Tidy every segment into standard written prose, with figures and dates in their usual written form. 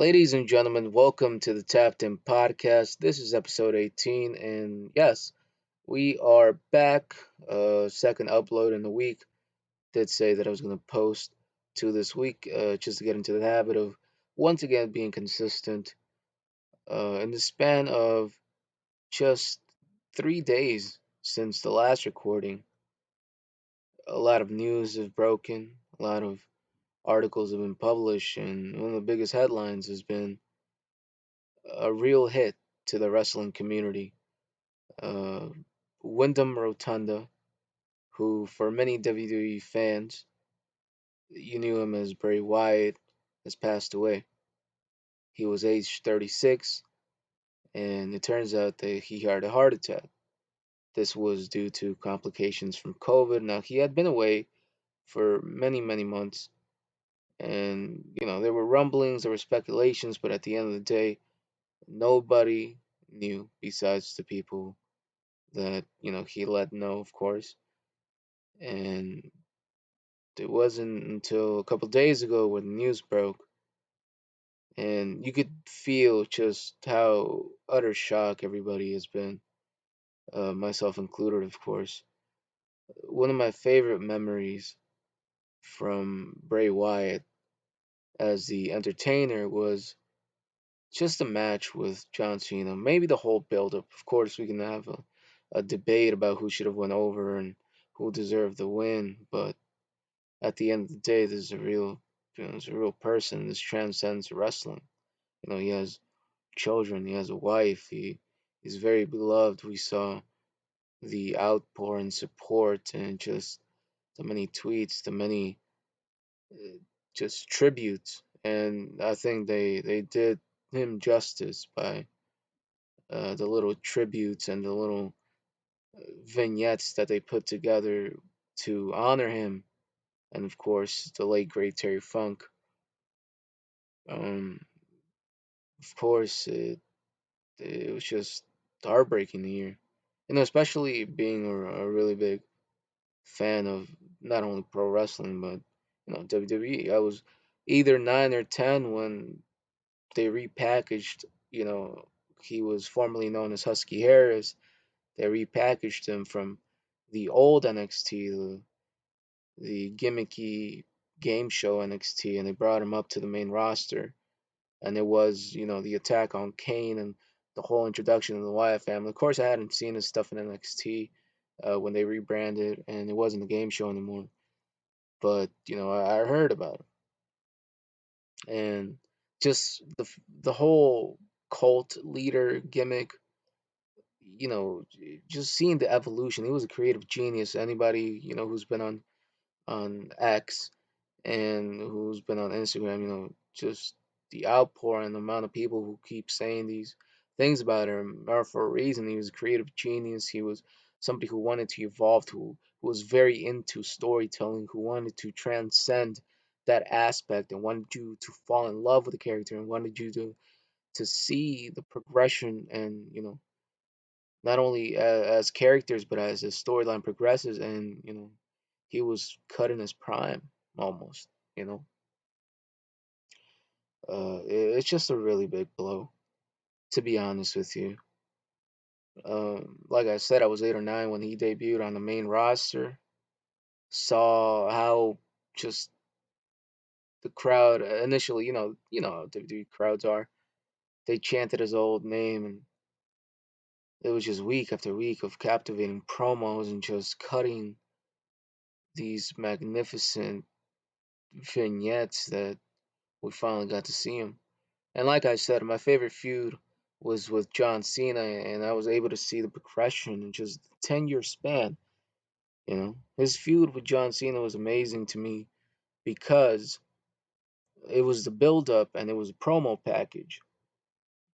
Ladies and gentlemen, welcome to the Tapped In podcast. This is episode 18, and yes, we are back. Second upload in the week. Did say that I was going to post to this week just to get into the habit of once again being consistent. In the span of just 3 days since the last recording, a lot of news have broken, a lot of articles have been published, and one of the biggest headlines has been a real hit to the wrestling community. Uh, Windham Rotunda, who for many WWE fans, you knew him as Bray Wyatt, has passed away. He was aged 36, and it turns out that he had a heart attack. This was due to complications from COVID. Now, he had been away for many, many months, and there were rumblings, there were speculations, but at the end of the day, nobody knew besides the people that he let know, of course. And it wasn't until a couple days ago when the news broke, and you could feel just how utter shock everybody has been, myself included, of course. One of my favorite memories from Bray Wyatt as the entertainer was just a match with John Cena. Maybe the whole build-up. Of course, we can have a debate about who should have went over and who deserved the win, but at the end of the day, there's a real person. This transcends wrestling. He has children, he has a wife, he's very beloved. We saw the outpour and support and just the many tweets, the many uh, just tributes, and I think they did him justice by the little tributes and the little vignettes that they put together to honor him, and of course the late great Terry Funk. Um, of course, it was just heartbreaking to hear. Especially being a really big fan of not only pro wrestling but WWE. I was either 9 or 10 when they repackaged. You know, he was formerly known as Husky Harris. They repackaged him from the old NXT, the gimmicky game show NXT, and they brought him up to the main roster. And it was the attack on Kane and the whole introduction of the Wyatt family. Of course, I hadn't seen his stuff in NXT when they rebranded, and it wasn't a game show anymore. But I heard about it, and just the whole cult leader gimmick. Just seeing the evolution. He was a creative genius. Anybody who's been on X and who's been on Instagram, just the outpour and the amount of people who keep saying these things about him are for a reason. He was a creative genius. He was somebody who wanted to evolve, who was very into storytelling, who wanted to transcend that aspect and wanted you to fall in love with the character and wanted you to see the progression and not only as characters but as the storyline progresses, and he was cut in his prime almost. you know it's just a really big blow, to be honest with you. Like I said, I was 8 or 9 when he debuted on the main roster. Saw how just the crowd initially, how WWE crowds are. They chanted his old name, and it was just week after week of captivating promos and just cutting these magnificent vignettes that we finally got to see him. And like I said, my favorite feud was with John Cena, and I was able to see the progression in just 10-year span. His feud with John Cena was amazing to me because it was the build up and it was a promo package.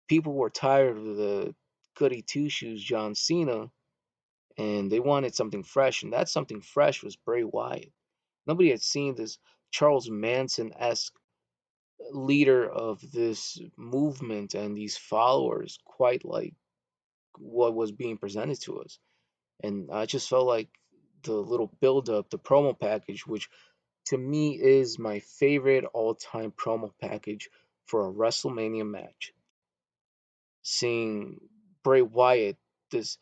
People were tired of the goody two shoes John Cena, and they wanted something fresh, and that something fresh was Bray Wyatt. Nobody had seen this Charles Manson esque leader of this movement and these followers quite like what was being presented to us. And I just felt like the little build up, the promo package, which to me is my favorite all time promo package for a WrestleMania match. Seeing Bray Wyatt, this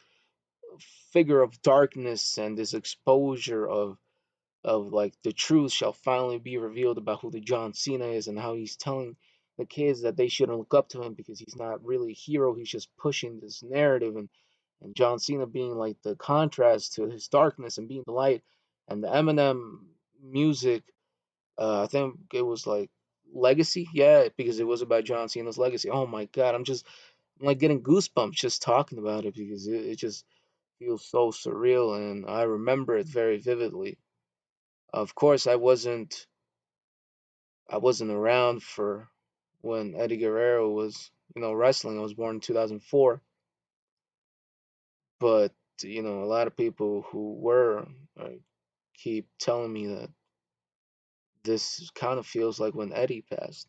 figure of darkness and this exposure of like the truth shall finally be revealed about who the John Cena is and how he's telling the kids that they shouldn't look up to him because he's not really a hero. He's just pushing this narrative and John Cena being like the contrast to his darkness and being the light and the Eminem music. I think it was like Legacy, yeah, because it was about John Cena's legacy. Oh my God, I'm like getting goosebumps just talking about it because it just feels so surreal and I remember it very vividly. Of course, I wasn't around for when Eddie Guerrero was, wrestling. I was born in 2004, but a lot of people who were keep telling me that this kind of feels like when Eddie passed.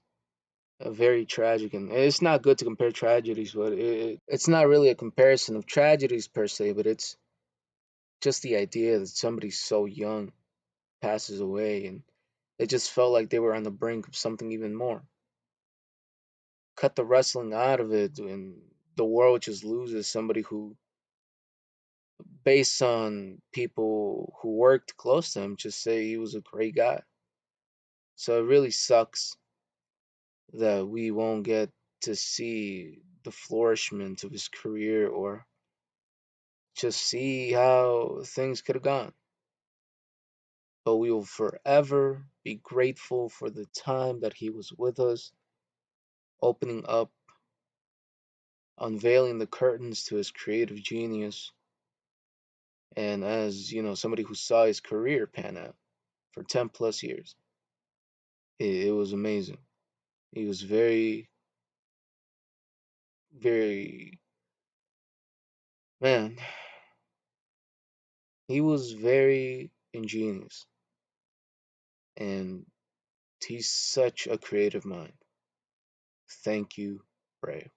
Very tragic, and it's not good to compare tragedies, but it's not really a comparison of tragedies per se, but it's just the idea that somebody so young passes away, and it just felt like they were on the brink of something even more. Cut the wrestling out of it, and the world just loses somebody who, based on people who worked close to him, just say he was a great guy. So it really sucks that we won't get to see the flourishment of his career or just see how things could have gone. But we will forever be grateful for the time that he was with us, opening up, unveiling the curtains to his creative genius, and as somebody who saw his career pan out for 10 plus years, it was amazing. He was very, very, man, he was very ingenious, and he's such a creative mind. Thank you, Bray.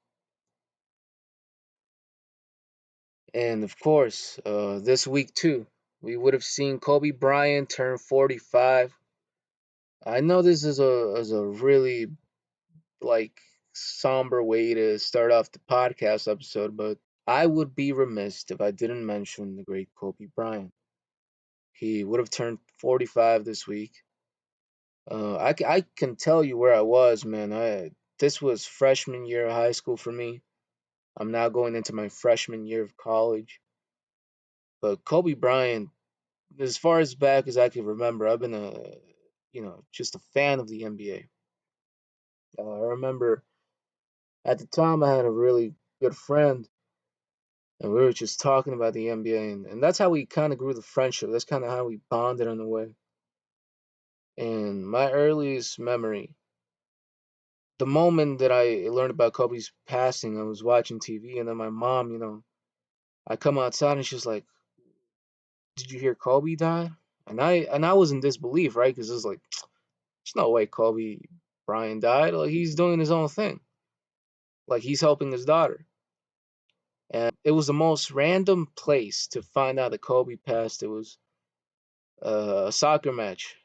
And of course, this week too, we would have seen Kobe Bryant turn 45. I know this is a really like somber way to start off the podcast episode, but I would be remiss if I didn't mention the great Kobe Bryant. He would have turned 45 this week. I can tell you where I was, man. This was freshman year of high school for me. I'm now going into my freshman year of college. But Kobe Bryant, as far as back as I can remember, I've been just a fan of the NBA. I remember at the time I had a really good friend, and we were just talking about the NBA, and that's how we kind of grew the friendship. That's kind of how we bonded in a way. And my earliest memory, the moment that I learned about Kobe's passing, I was watching TV, and then my mom, I come outside and she's like, "Did you hear Kobe died?" And I was in disbelief, right? Because it was like, there's no way Kobe Bryant died. Like he's doing his own thing. Like he's helping his daughter. And it was the most random place to find out that Kobe passed. It was a soccer match.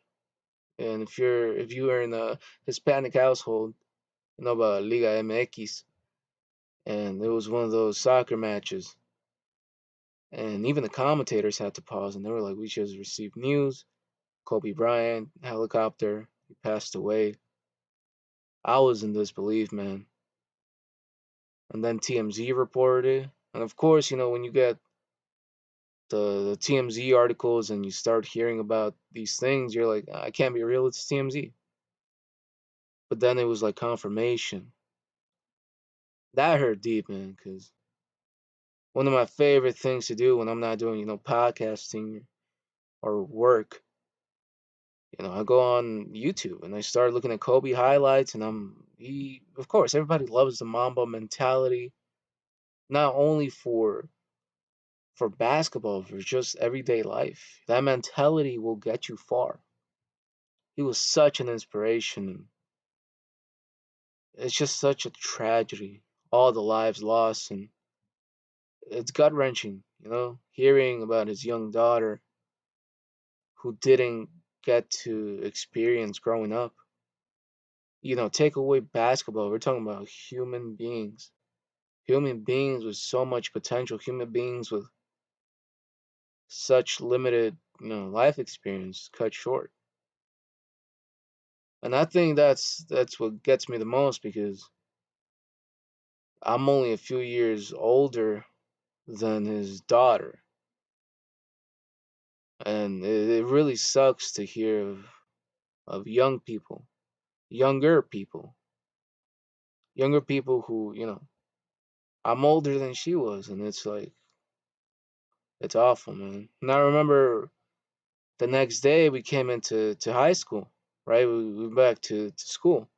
And if you were in a Hispanic household, you know about Liga MX. And it was one of those soccer matches. And even the commentators had to pause and they were like, we just received news. Kobe Bryant, helicopter, he passed away. I was in disbelief, man. And then TMZ reported it. And of course, when you get the TMZ articles and you start hearing about these things, you're like, I can't be real, it's TMZ. But then it was like confirmation. That hurt deep, man, because one of my favorite things to do when I'm not doing, podcasting or work, I go on YouTube and I start looking at Kobe highlights and of course, everybody loves the Mamba mentality, not only for basketball, for just everyday life. That mentality will get you far. He was such an inspiration. It's just such a tragedy. All the lives lost, and it's gut wrenching, hearing about his young daughter who didn't get to experience growing up. take away basketball. We're talking about human beings. Human beings with so much potential, human beings with such limited, life experience cut short. And I think that's what gets me the most because I'm only a few years older than his daughter. And it really sucks to hear of younger people, younger people who, I'm older than she was. And it's like, it's awful, man. And I remember the next day we came into high school, right? We went back to school.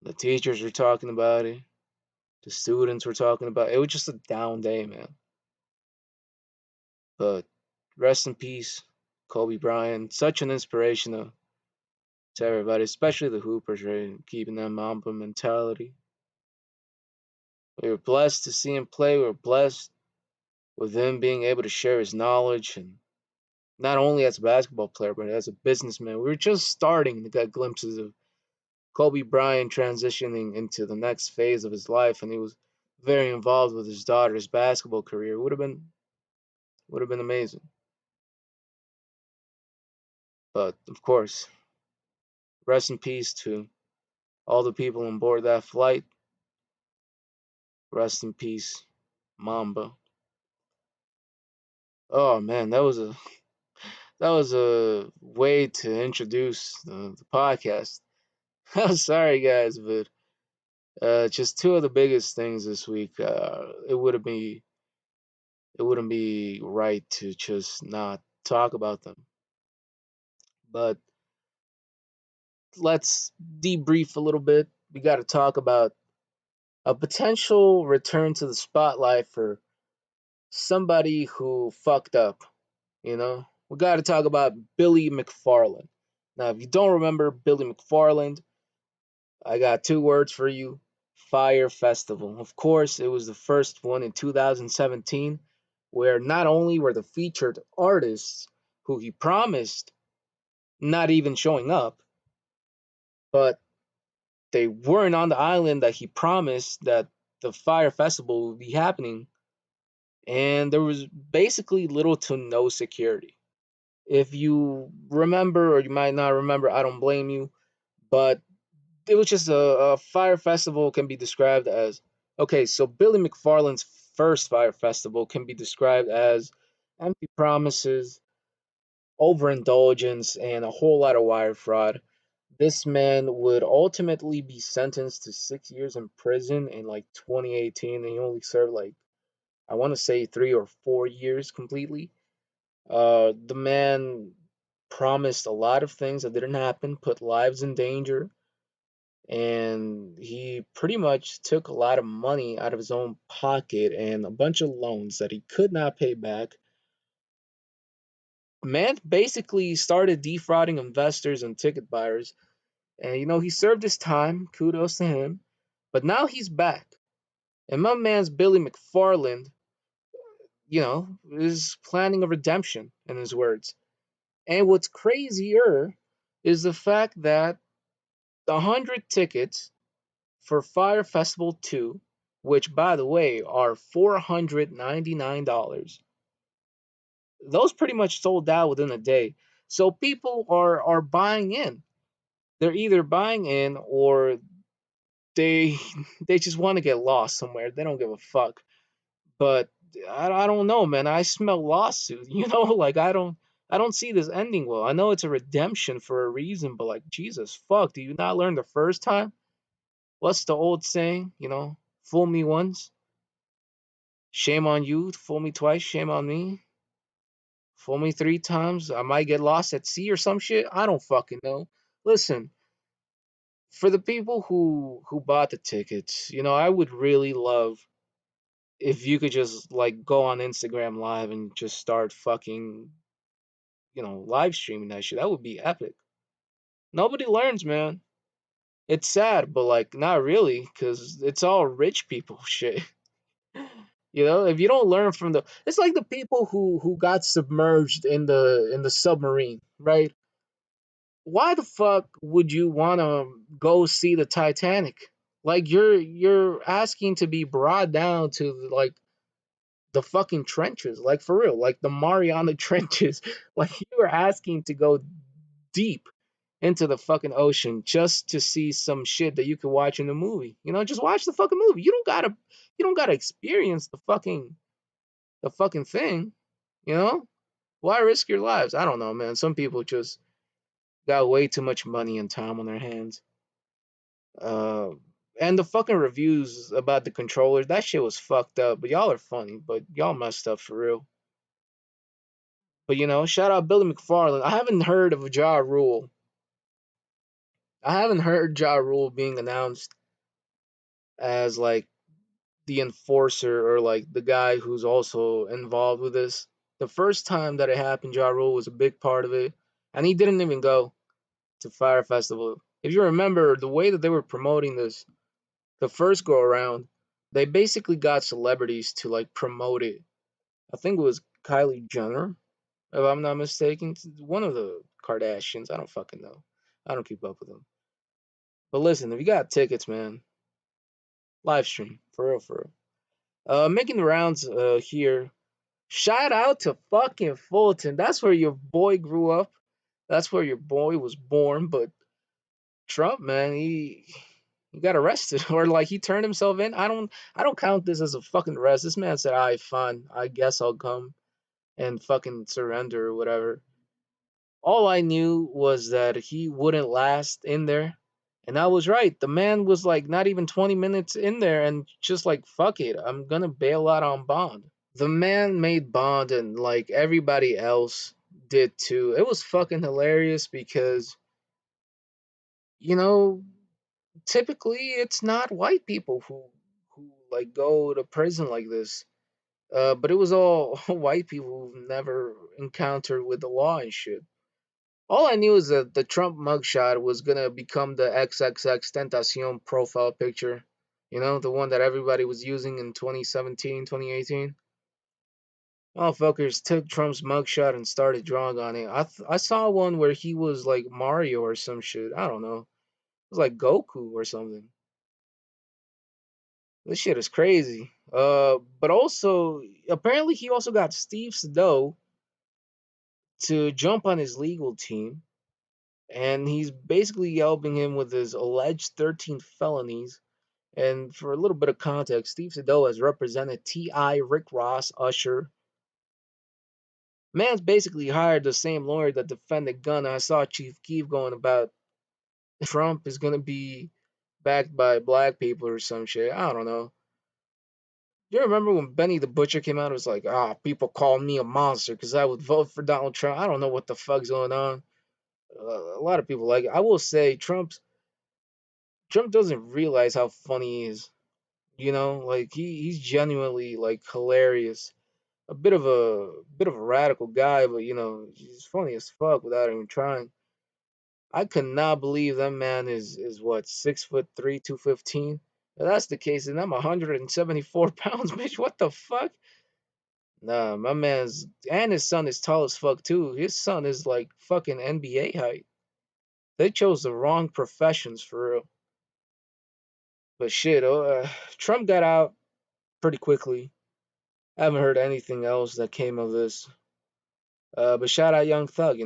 The teachers were talking about it. The students were talking about it. It was just a down day, man. But rest in peace, Kobe Bryant. Such an inspiration to everybody, especially the Hoopers, right? Keeping that Mamba mentality. We were blessed to see him play. We were blessed with him being able to share his knowledge, and not only as a basketball player, but as a businessman. We were just starting to get glimpses of Kobe Bryant transitioning into the next phase of his life, and he was very involved with his daughter's basketball career. Would have been amazing. But of course, rest in peace to all the people on board that flight. Rest in peace, Mamba. Oh man, that was a way to introduce the podcast. I'm sorry, guys, but just two of the biggest things this week. It wouldn't be right to just not talk about them. But let's debrief a little bit. We got to talk about a potential return to the spotlight for somebody who fucked up. We got to talk about Billy McFarland. Now, if you don't remember Billy McFarland, I got two words for you: Fyre Festival. Of course, it was the first one in 2017, where not only were the featured artists who he promised not even showing up, but they weren't on the island that he promised that the Fyre Festival would be happening, and there was basically little to no security. If you remember, or you might not remember, I don't blame you, but it was just a Fyre Festival can be described as okay. So Billy McFarland's first Fyre Festival can be described as empty promises, overindulgence, and a whole lot of wire fraud. This man would ultimately be sentenced to 6 years in prison in like 2018, and he only served like, I want to say, 3 or 4 years completely. The man promised a lot of things that didn't happen, put lives in danger, and he pretty much took a lot of money out of his own pocket and a bunch of loans that he could not pay back. Man basically started defrauding investors and ticket buyers, and he served his time. Kudos to him. But now he's back. And my man's Billy McFarland, is planning a redemption, in his words. And what's crazier is the fact that the 100 tickets for Fyre Festival 2, which, by the way, are $499, those pretty much sold out within a day. So people are buying in. They're either buying in or they they just want to get lost somewhere. They don't give a fuck. But I don't know, man. I smell lawsuit. Like I don't see this ending well. I know it's a redemption for a reason, but like Jesus fuck, do you not learn the first time? What's the old saying? Fool me once, shame on you. Fool me twice, shame on me. Fool me three times, I might get lost at sea or some shit. I don't fucking know. Listen, for the people who bought the tickets, I would really love if you could just like go on Instagram live and just start fucking, live streaming that shit. That would be epic. Nobody learns, man. It's sad, but like not really, cause it's all rich people shit. If you don't learn from it's like the people who got submerged in the submarine, right? why the fuck would you want to go see the Titanic? Like you're asking to be brought down to like the fucking trenches, like for real, like the Mariana Trenches. Like you were asking to go deep into the fucking ocean just to see some shit that you could watch in the movie. You know, just watch the fucking movie. You don't gotta experience the fucking thing, you know? Why risk your lives? I don't know, man. Some people just got way too much money and time on their hands. Uh, and the fucking reviews about the controllers, that shit was fucked up. But y'all are funny, but y'all messed up for real. But shout out Billy McFarland. I haven't heard of Ja Rule. I haven't heard Ja Rule being announced as like the enforcer or like the guy who's also involved with this. The first time that it happened, Ja Rule was a big part of it, and he didn't even go to Fyre Festival. If you remember the way that they were promoting this, the first go around, they basically got celebrities to like promote it. I think it was Kylie Jenner, if I'm not mistaken, one of the Kardashians. I don't fucking know. I don't keep up with them. But listen, if you got tickets, man, live stream for real, for real. Making the rounds here. Shout out to fucking Fulton. That's where your boy grew up. That's where your boy was born. But Trump, man, he got arrested or like he turned himself in. I don't count this as a fucking arrest. This man said, "I fine. I guess I'll come and fucking surrender or whatever." All I knew was that he wouldn't last in there. And I was right. The man was like not even 20 minutes in there and just like, fuck it. I'm gonna bail out on bond. The man made bond and like everybody else did too. It was fucking hilarious because, you know, typically it's not white people who like go to prison like this. But it was all white people who've never encountered with the law and shit. All I knew is that the Trump mugshot was gonna become the XXX Tentacion profile picture. The one that everybody was using in 2017, 2018. Motherfuckers took Trump's mugshot and started drawing on it. I saw one where he was like Mario or some shit. I don't know. It was like Goku or something. This shit is crazy. But also apparently he also got Steve Sado to jump on his legal team, and he's basically helping him with his alleged 13 felonies. And for a little bit of context, Steve Sado has represented T.I., Rick Ross, Usher. Man's basically hired the same lawyer that defended Gunna. I saw Chief Keef going about Trump is going to be backed by black people or some shit. I don't know. You remember when Benny the Butcher came out? It was like, people call me a monster because I would vote for Donald Trump. I don't know what the fuck's going on. A lot of people like it. I will say Trump doesn't realize how funny he is. Like he's genuinely like hilarious. A bit of a radical guy, but he's funny as fuck without even trying. I could not believe that man is what 6'3", 215. If that's the case, then I'm 174 pounds, bitch. What the fuck? Nah, my man's and his son is tall as fuck too. His son is like fucking NBA height. They chose the wrong professions for real. But shit, Trump got out pretty quickly. I haven't heard anything else that came of this. But shout out Young Thug,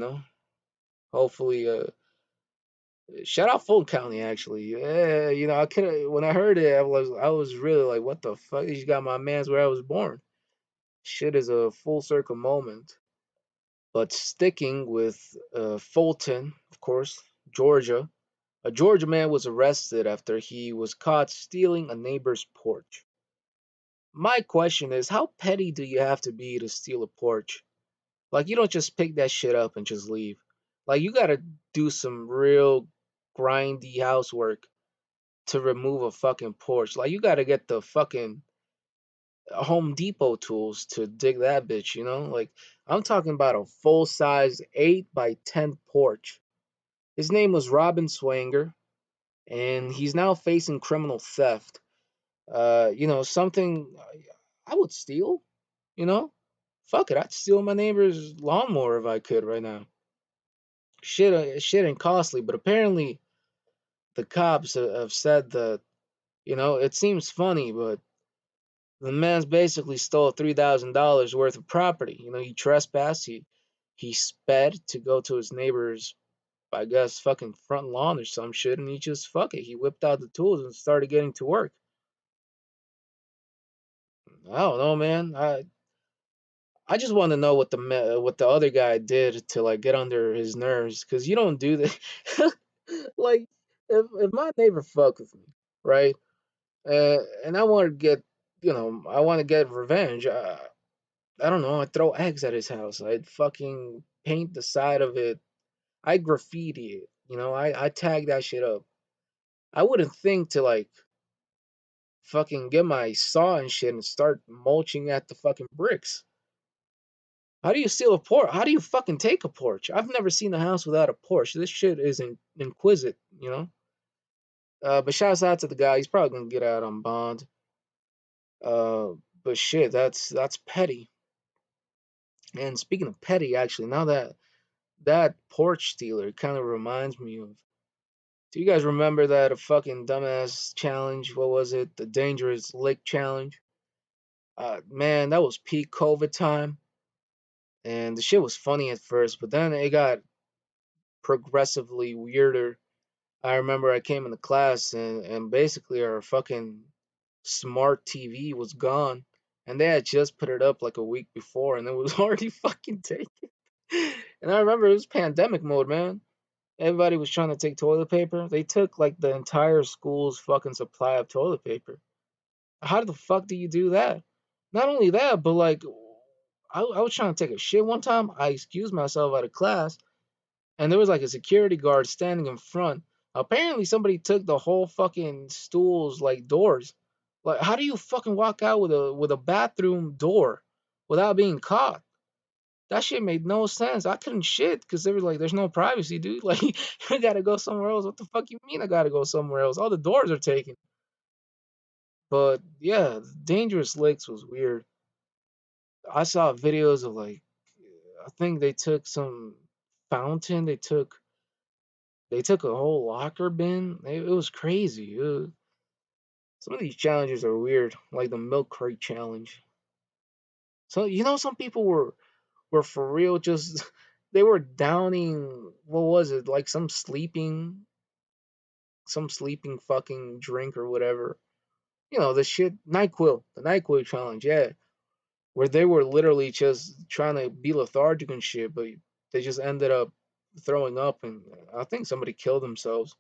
Hopefully, shout out Fulton County actually. Yeah, I could when I heard it, I was really like, what the fuck? You got my man's where I was born. Shit is a full circle moment. But sticking with Fulton, of course, Georgia. A Georgia man was arrested after he was caught stealing a neighbor's porch. My question is, how petty do you have to be to steal a porch? Like, you don't just pick that shit up and just leave. Like, you gotta do some real grindy housework to remove a fucking porch. Like, you gotta get the fucking Home Depot tools to dig that bitch. Like, I'm talking about a full size 8 by 10 porch. His name was Robin Swanger, and he's now facing criminal theft. Something I would steal, you know? Fuck it, I'd steal my neighbor's lawnmower if I could right now. shit ain't costly, but apparently the cops have said that, it seems funny, but the man's basically stole $3,000 worth of property. He trespassed. He sped to go to his neighbor's, I guess, fucking front lawn or some shit, and he just fuck it. He whipped out the tools and started getting to work. I don't know, man. I just want to know what the other guy did to like get under his nerves, because you don't do that. Like, if my neighbor fuck with me, right? And I want to get, I want to get revenge. I don't know. I throw eggs at his house. I'd fucking paint the side of it. I graffiti it. I tag that shit up. I wouldn't think to like fucking get my saw and shit and start mulching at the fucking bricks. How do you steal a porch? How do you fucking take a porch? I've never seen a house without a porch. This shit is inquisite. But shouts out to the guy. He's probably gonna get out on bond. Uh, but shit, that's petty. And speaking of petty, actually, now that porch stealer kind of reminds me of. Do you guys remember that a fucking dumbass challenge? What was it? The dangerous lick challenge. Man, that was peak COVID time, and the shit was funny at first, but then it got progressively weirder. I remember I came into class and basically our fucking smart TV was gone, and they had just put it up like a week before, and it was already fucking taken. And I remember it was pandemic mode, man. Everybody was trying to take toilet paper. They took like the entire school's fucking supply of toilet paper. How the fuck do you do that? Not only that, but like, I was trying to take a shit one time. I excused myself out of class, and there was like a security guard standing in front. Apparently, somebody took the whole fucking stool's like doors. Like, how do you fucking walk out with a bathroom door without being caught? That shit made no sense. I couldn't shit because they were like, "There's no privacy, dude. Like, you gotta go somewhere else." What the fuck you mean I gotta go somewhere else? All the doors are taken. But yeah, Dangerous Lakes was weird. I saw videos of like, I think they took some fountain. They took a whole locker bin. It was crazy. Some of these challenges are weird, like the milk crate challenge. So some people were for real just they were downing, what was it, like some sleeping fucking drink or whatever. The shit the NyQuil challenge, yeah, where they were literally just trying to be lethargic and shit, but they just ended up throwing up, and I think somebody killed themselves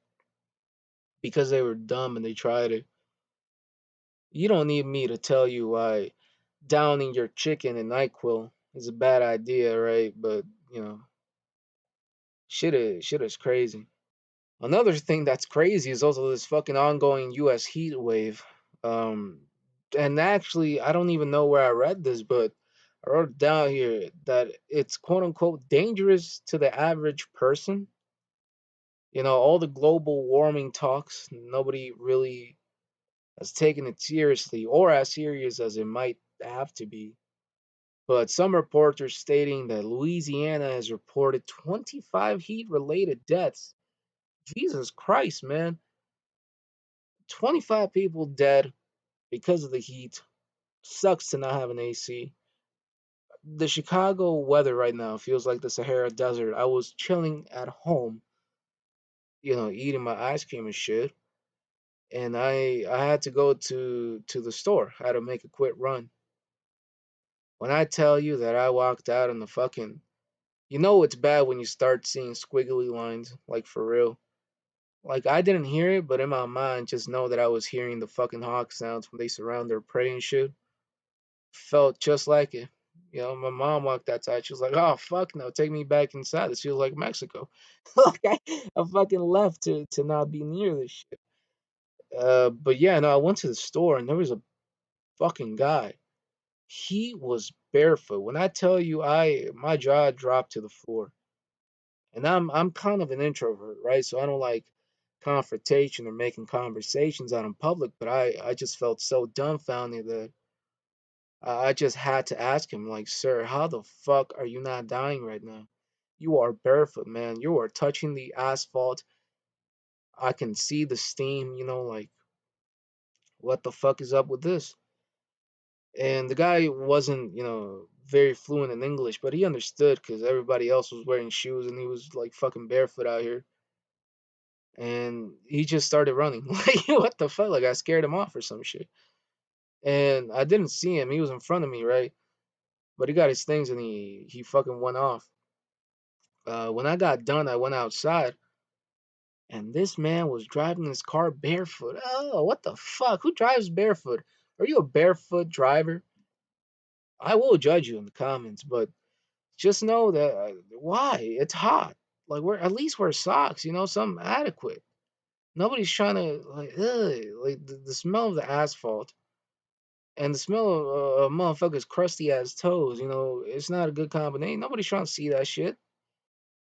because they were dumb and they tried it. You don't need me to tell you why downing your chicken in NyQuil is a bad idea, right? But shit is crazy. Another thing that's crazy is also this fucking ongoing U.S. heat wave. Um, and actually, I don't even know where I read this, but I wrote it down here that it's quote unquote dangerous to the average person. All the global warming talks, nobody really has taken it seriously or as serious as it might have to be. But some reports are stating that Louisiana has reported 25 heat related deaths. Jesus Christ, man. 25 people dead because of the heat. Sucks to not have an AC. The Chicago weather right now feels like the Sahara Desert. I was chilling at home, eating my ice cream and shit, and I had to go to the store. I had to make a quick run. When I tell you that I walked out in the fucking, it's bad when you start seeing squiggly lines, like for real. Like I didn't hear it, but in my mind, just know that I was hearing the fucking hawk sounds when they surround their prey and shit. Felt just like it. My mom walked outside. She was like, "Oh fuck no, take me back inside. This feels like Mexico." Like I fucking left to not be near this shit. But yeah, no, I went to the store and there was a fucking guy. He was barefoot. When I tell you, I my jaw dropped to the floor. And I'm kind of an introvert, right? So I don't like confrontation or making conversations out in public. But I just felt so dumbfounded that I just had to ask him, like, "Sir, how the fuck are you not dying right now?" You are barefoot, man. You are touching the asphalt. I can see the steam, like, what the fuck is up with this? And the guy wasn't, very fluent in English, but he understood because everybody else was wearing shoes and he was like fucking barefoot out here. And he just started running. Like, what the fuck? Like, I scared him off or some shit. And I didn't see him. He was in front of me, right? But he got his things and he fucking went off. When I got done, I went outside and this man was driving his car barefoot. Oh, what the fuck? Who drives barefoot? Are you a barefoot driver? I will judge you in the comments, but just know that why? It's hot. Like, wear at least wear socks, something adequate. Nobody's trying to like, ugh, like the smell of the asphalt and the smell of a motherfucker's crusty ass toes. It's not a good combination. Nobody's trying to see that shit.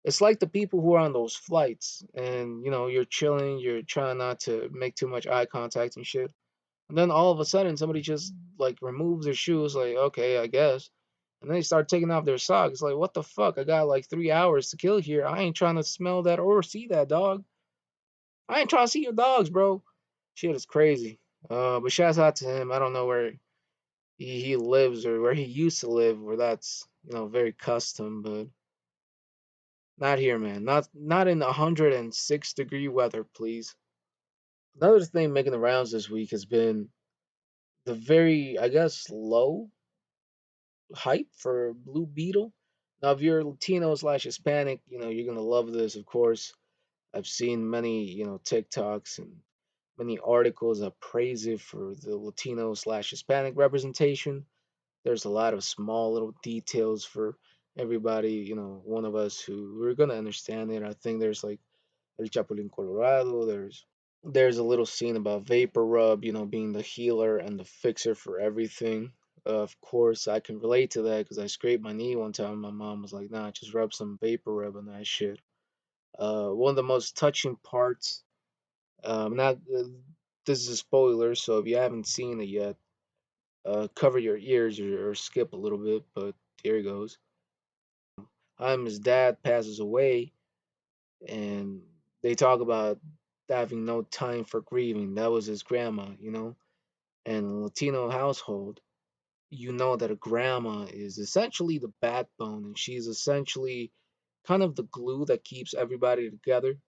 It's like the people who are on those flights and you're chilling, you're trying not to make too much eye contact and shit. And then all of a sudden somebody just like removes their shoes, like, okay, I guess. And then they start taking off their socks. Like, what the fuck? I got like 3 hours to kill here. I ain't trying to smell that or see that dog. I ain't trying to see your dogs, bro. Shit is crazy. But shouts out to him. I don't know where he lives or where he used to live, where that's very custom, but not here, man. Not in 106-degree weather, please. Another thing making the rounds this week has been the very, I guess, low hype for Blue Beetle. Now, if you're Latino slash Hispanic, you're gonna love this, of course. I've seen many, TikToks and many articles that praise it for the Latino slash Hispanic representation. There's a lot of small little details for everybody, one of us who we're gonna understand it. I think there's like El Chapulín Colorado. There's a little scene about Vapor Rub, being the healer and the fixer for everything. Of course, I can relate to that because I scraped my knee one time. My mom was like, "Nah, just rub some Vapor Rub on that shit." One of the most touching parts. Not This is a spoiler, so if you haven't seen it yet, cover your ears or skip a little bit. But here it goes. His dad passes away, and they talk about having no time for grieving. That was his grandma, And in a Latino household, that a grandma is essentially the backbone, and she's essentially kind of the glue that keeps everybody together.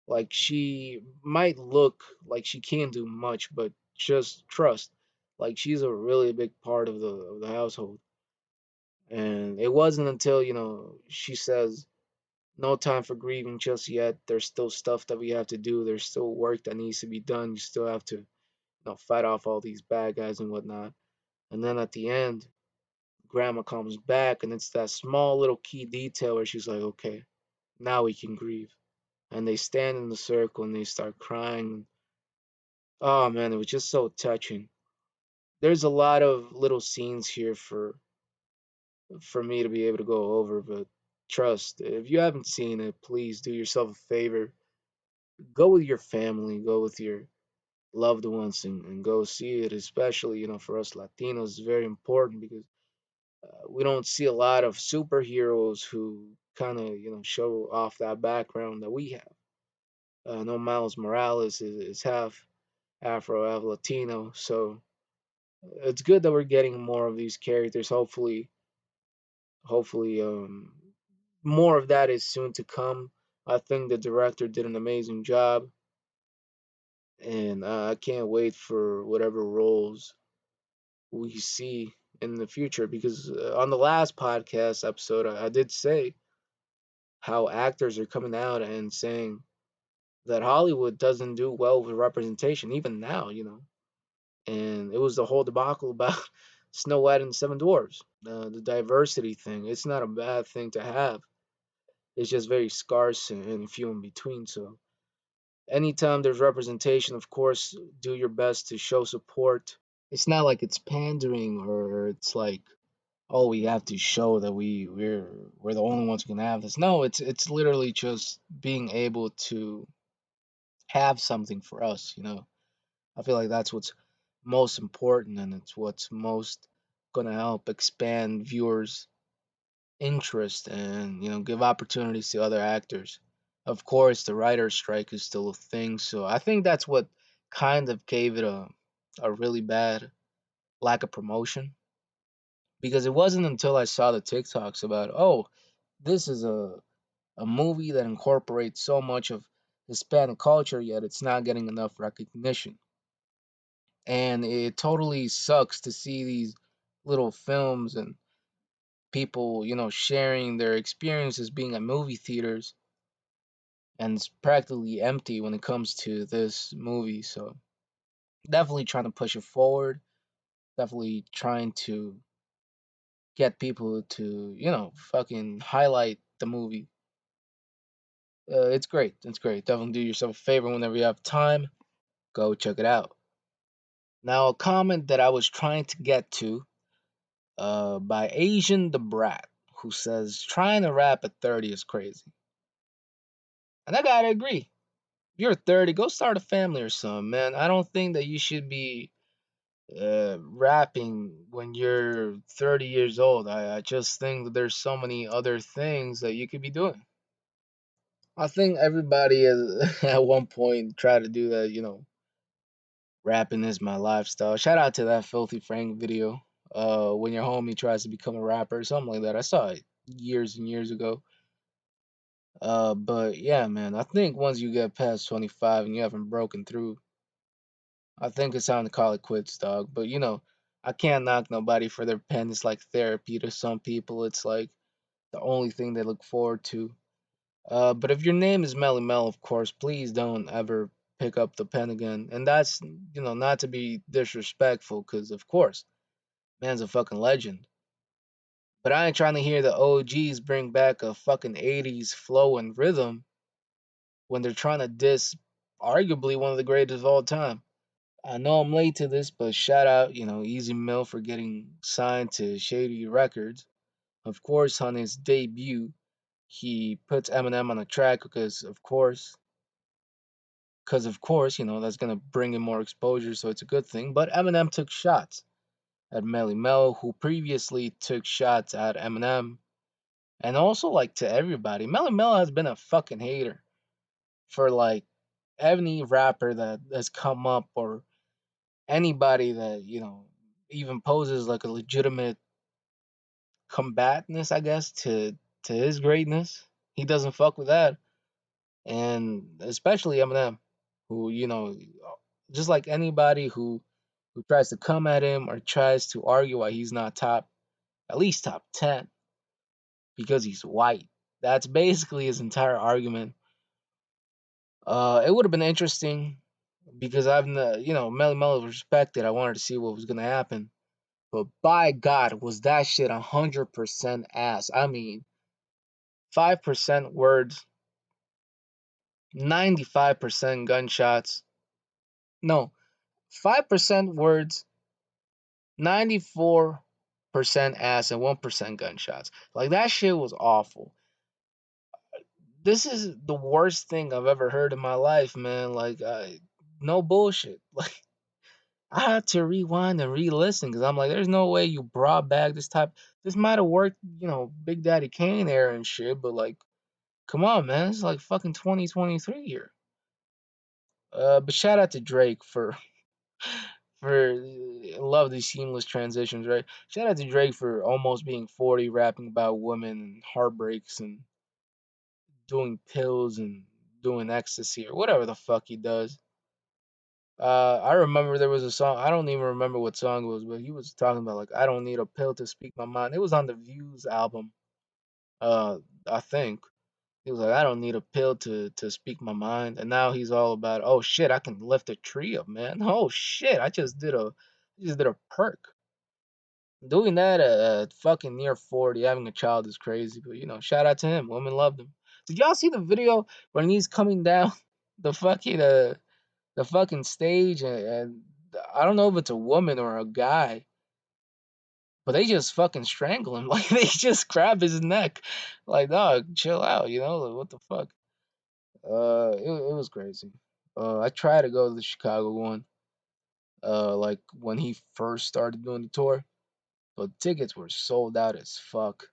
Like, she might look like she can't do much, but just trust. Like, she's a really big part of the household. And it wasn't until, she says, no time for grieving just yet. There's still stuff that we have to do. There's still work that needs to be done. You still have to, fight off all these bad guys and whatnot. And then at the end, grandma comes back, and it's that small little key detail where she's like, okay, now we can grieve. And they stand in the circle and they start crying. Oh man, it was just so touching. There's a lot of little scenes here for me to be able to go over, but trust, if you haven't seen it, please do yourself a favor. Go with your family, go with your loved ones, and go see it. Especially, for us Latinos, it's very important because we don't see a lot of superheroes who kind of, show off that background that we have. No, Miles Morales is half Afro, half Latino, so it's good that we're getting more of these characters. Hopefully, more of that is soon to come. I think the director did an amazing job, and I can't wait for whatever roles we see in the future. Because on the last podcast episode, I did say how actors are coming out and saying that Hollywood doesn't do well with representation, even now, And it was the whole debacle about Snow White and the Seven Dwarfs, the diversity thing. It's not a bad thing to have. It's just very scarce and few in between. So anytime there's representation, of course, do your best to show support. It's not like it's pandering or it's like, oh, we have to show that we're the only ones who can have this. No, it's literally just being able to have something for us. I feel like that's what's most important, and it's what's most gonna help expand viewers interest and give opportunities to other actors. Of course, the writer's strike is still a thing, so I think that's what kind of gave it a really bad lack of promotion. Because it wasn't until I saw the TikToks about, oh, this is a movie that incorporates so much of Hispanic culture, yet it's not getting enough recognition. And it totally sucks to see these little films and people, sharing their experiences being at movie theaters, and it's practically empty when it comes to this movie. So definitely trying to push it forward, definitely trying to get people to, fucking highlight the movie. It's great. It's great. Definitely do yourself a favor whenever you have time. Go check it out. Now, a comment that I was trying to get to by Asian the Brat, who says trying to rap at 30 is crazy. And I gotta agree. If you're 30, go start a family or something, man. I don't think that you should be rapping when you're 30 years old. I just think that there's so many other things that you could be doing. I think everybody has, at one point tried to do that, rapping is my lifestyle. Shout out to that Filthy Frank video. When your homie tries to become a rapper, something like that. I saw it years and years ago. But yeah, man, I think once you get past 25 and you haven't broken through, I think it's time to call it quits, dog. But I can't knock nobody for their pen. It's like therapy to some people. It's like the only thing they look forward to. But if your name is Melly Mel, of course, please don't ever pick up the pen again. And that's, not to be disrespectful, because of course, man's a fucking legend. But I ain't trying to hear the OGs bring back a fucking 80s flow and rhythm when they're trying to diss arguably one of the greatest of all time. I know I'm late to this, but shout out, Easy Mill for getting signed to Shady Records. Of course, on his debut, he puts Eminem on the track because of course, that's gonna bring him more exposure, so it's a good thing. But Eminem took shots at Melly Mel, who previously took shots at Eminem, and also like to everybody. Melly Mel has been a fucking hater for like any rapper that has come up, or anybody that even poses like a legitimate combatness, I guess, to his greatness. He doesn't fuck with that, and especially Eminem, who just like anybody who tries to come at him or tries to argue why he's not at least top 10 because he's white. That's basically his entire argument. It would have been interesting because Melly Mel was respected. I wanted to see what was gonna happen. But by God, was that shit 100% ass. I mean, 5% words, 95% gunshots. No, 5% words, 94% ass, and 1% gunshots. Like, that shit was awful. This is the worst thing I've ever heard in my life, man. Like, no bullshit. Like, I had to rewind and re-listen because I'm like, there's no way you brought back this type. This might have worked, Big Daddy Kane era and shit, but like, come on, man. It's like fucking 2023 here. But shout out to Drake for love these seamless transitions, right? Shout out to Drake for almost being 40, rapping about women and heartbreaks and doing pills and doing ecstasy or whatever the fuck he does. I remember there was a song. I don't even remember what song it was, but he was talking about like I don't need a pill to speak my mind. It was on the Views album. I think he was like I don't need a pill to speak my mind, and now he's all about oh shit I can lift a tree up, man. Oh shit I just did a perk. Doing that at fucking near 40, having a child is crazy. But shout out to him. Women loved him. Did y'all see the video when he's coming down the fucking stage and I don't know if it's a woman or a guy, but they just fucking strangle him. Like they just grab his neck. Like dog, chill out. Like, what the fuck? It was crazy. I tried to go to the Chicago one. Like when he first started doing the tour, but tickets were sold out as fuck.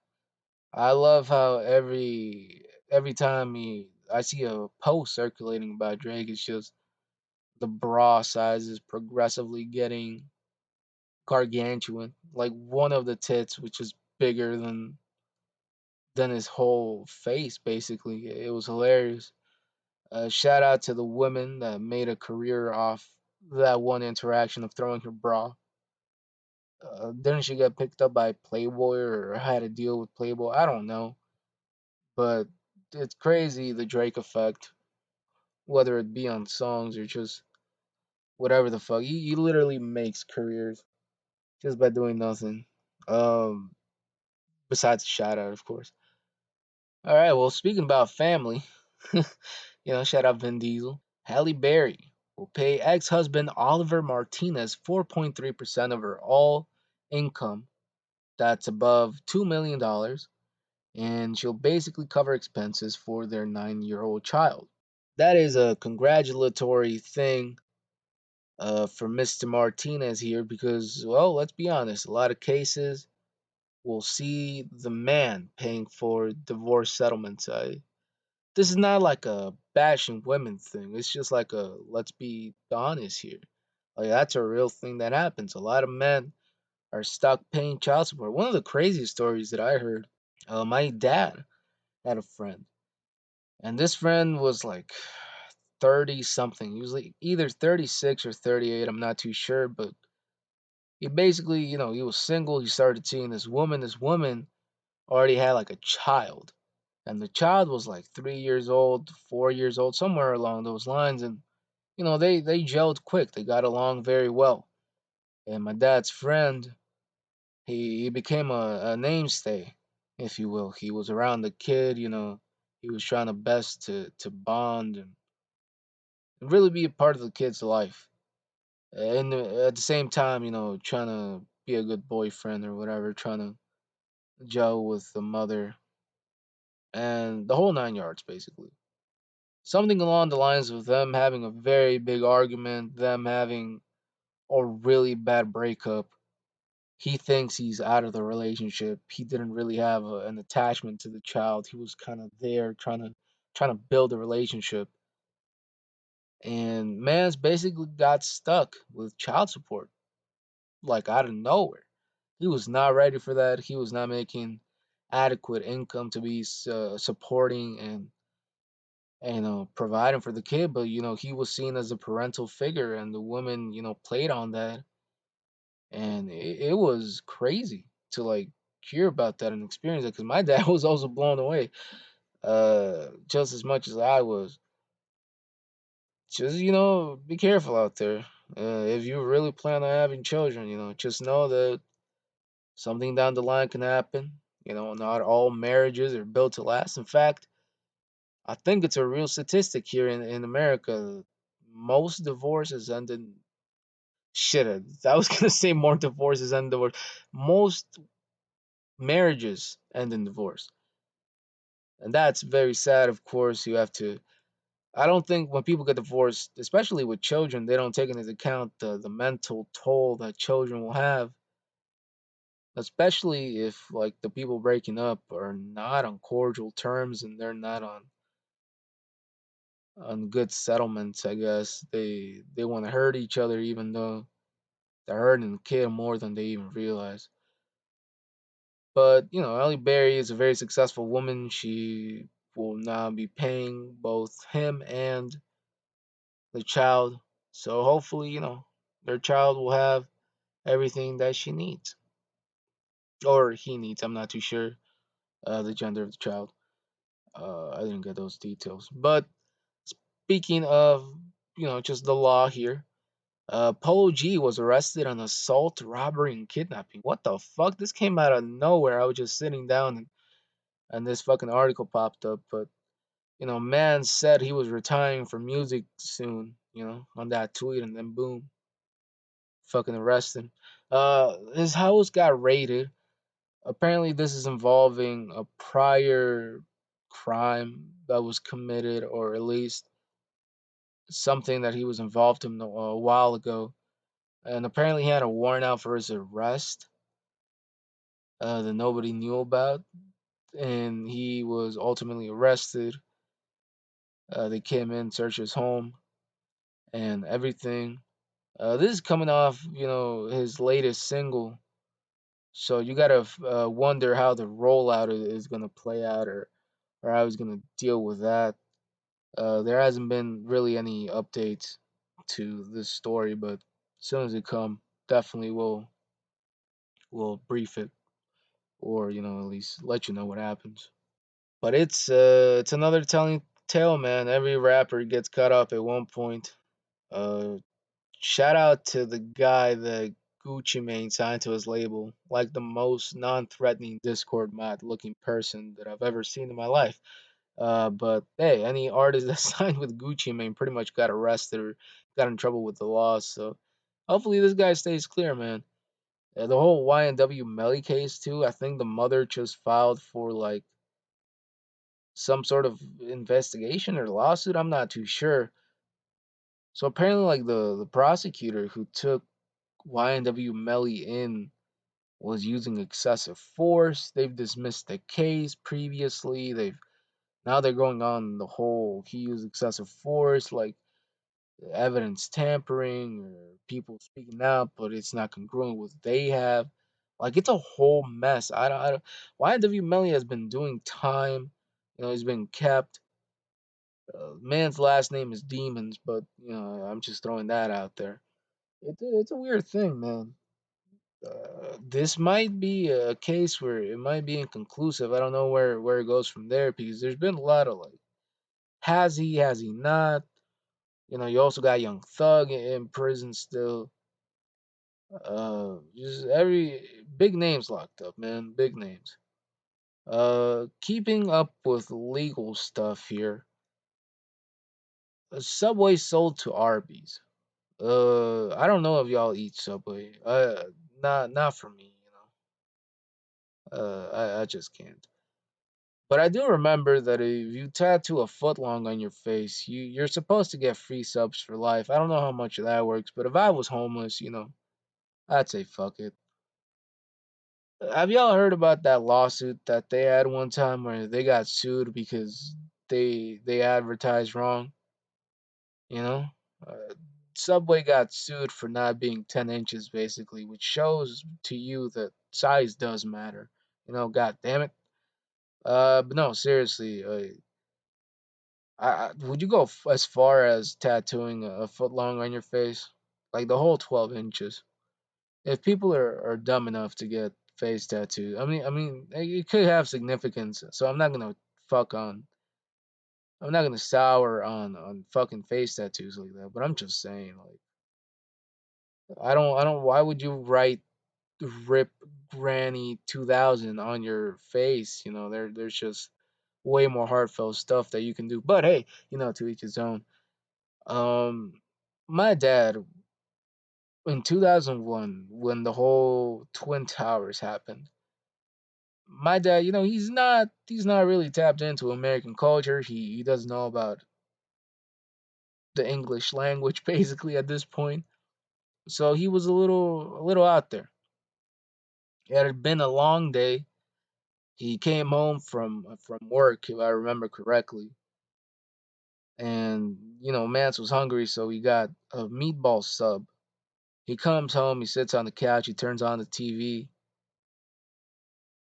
I love how every time I see a post circulating about Drake, it's just the bra size is progressively getting gargantuan. Like one of the tits, which is bigger than his whole face, basically. It was hilarious. Shout out to the women that made a career off that one interaction of throwing her bra. Didn't she get picked up by Playboy or had a deal with Playboy? I don't know, but it's crazy the Drake effect, whether it be on songs or just whatever the fuck. He literally makes careers just by doing nothing. Um, Besides a shout out, of course. All right, well, speaking about family, shout out Vin Diesel. Halle Berry will pay ex-husband Oliver Martinez 4.3% of her all income. That's above $2 million, and she'll basically cover expenses for their 9-year-old child. That is a congratulatory thing for Mr. Martinez here because, well, let's be honest, a lot of cases will see the man paying for divorce settlements. This is not like a bashing women thing. It's just like a let's be honest here. Like that's a real thing that happens. A lot of men are stuck paying child support. One of the craziest stories that I heard, my dad had a friend, and this friend was like 30 something. He was like either 36 or 38. I'm not too sure, but he basically, he was single. He started seeing this woman. This woman already had like a child, and the child was like 3 years old, 4 years old, somewhere along those lines. And they gelled quick. They got along very well. And my dad's friend, he became a namestay, if you will. He was around the kid. He was trying the best to bond and really be a part of the kid's life. And at the same time, trying to be a good boyfriend or whatever, trying to gel with the mother and the whole 9 yards, basically. Something along the lines of them having a very big argument, them having a really bad breakup. He thinks he's out of the relationship. He didn't really have an attachment to the child. He was kind of there trying to build a relationship. And man's basically got stuck with child support like out of nowhere. He was not ready for that. He was not making adequate income to be supporting and providing for the kid, but he was seen as a parental figure, and the woman played on that, and it was crazy to like hear about that and experience it because my dad was also blown away just as much as I was. Just be careful out there. If you really plan on having children, just know that something down the line can happen. Not all marriages are built to last. In fact, I think it's a real statistic here in America. Most divorces end in shit. I was gonna say more divorces end in divorce. Most marriages end in divorce, and that's very sad. Of course, you have to. I don't think when people get divorced, especially with children, they don't take into account the mental toll that children will have, especially if like the people breaking up are not on cordial terms and they're not on good settlements. I guess they want to hurt each other even though they're hurting the kid more than they even realize. But Ellie Berry is a very successful woman. She will now be paying both him and the child. So hopefully, their child will have everything that she needs or he needs. I'm not too sure the gender of the child. I didn't get those details. But speaking of, just the law here, Polo G was arrested on assault, robbery, and kidnapping. What the fuck? This came out of nowhere. I was just sitting down and this fucking article popped up. But man said he was retiring from music soon. On that tweet, and then boom, fucking arrested. His house got raided. Apparently, this is involving a prior crime that was committed, or at least something that he was involved in a while ago. And apparently, he had a warrant out for his arrest that nobody knew about. and he was ultimately arrested. They came in, searched his home and everything. This is coming off, his latest single. So you gotta wonder how the rollout is gonna play out, or how he's gonna deal with that. There hasn't been really any updates to this story, but as soon as it come, definitely will brief it, or at least let you know what happens. But it's another telling tale, man. Every rapper gets caught up at one point. Uh, Shout out to the guy that Gucci Mane signed to his label, like the most non-threatening Discord mod looking person that I've ever seen in my life. But hey, any artist that signed with Gucci Mane pretty much got arrested or got in trouble with the law. So hopefully this guy stays clear, man. The whole YNW Melly case too. I think the mother just filed for like some sort of investigation or lawsuit. I'm not too sure. So apparently, like the prosecutor who took YNW Melly in was using excessive force. They've dismissed the case previously. Now they're going on the whole he used excessive force, like evidence tampering or people speaking out, but it's not congruent with what they have. Like it's a whole mess. I don't. YNW Melly has been doing time. He's been kept. Man's last name is Demons, but I'm just throwing that out there. It's a weird thing, man. This might be a case where it might be inconclusive. I don't know where it goes from there because there's been a lot of like, has he not? You also got Young Thug in prison still. Just every big names locked up, man, big names. Keeping up with legal stuff here. Subway sold to Arby's. I don't know if y'all eat Subway. Not for me. I just can't. But I do remember that if you tattoo a foot long on your face, you're supposed to get free subs for life. I don't know how much of that works, but if I was homeless, I'd say fuck it. Have y'all heard about that lawsuit that they had one time where they got sued because they advertised wrong? You know, uh, Subway got sued for not being 10 inches, basically, which shows to you that size does matter. God damn it. But no, seriously, would you go as far as tattooing a foot long on your face, like the whole 12 inches? If people are dumb enough to get face tattoos, I mean, it could have significance. So fuck on. I'm not gonna sour on fucking face tattoos like that. But I'm just saying, like, I don't. Why would you write "Rip Granny 2000" on your face? There's just way more heartfelt stuff that you can do. But hey, to each his own. Um, my dad in 2001 when the whole Twin Towers happened. My dad, he's not really tapped into American culture. He doesn't know about the English language basically at this point. So he was a little out there. It had been a long day. He came home from work, if I remember correctly. And Mance was hungry, so he got a meatball sub. He comes home, he sits on the couch, he turns on the TV.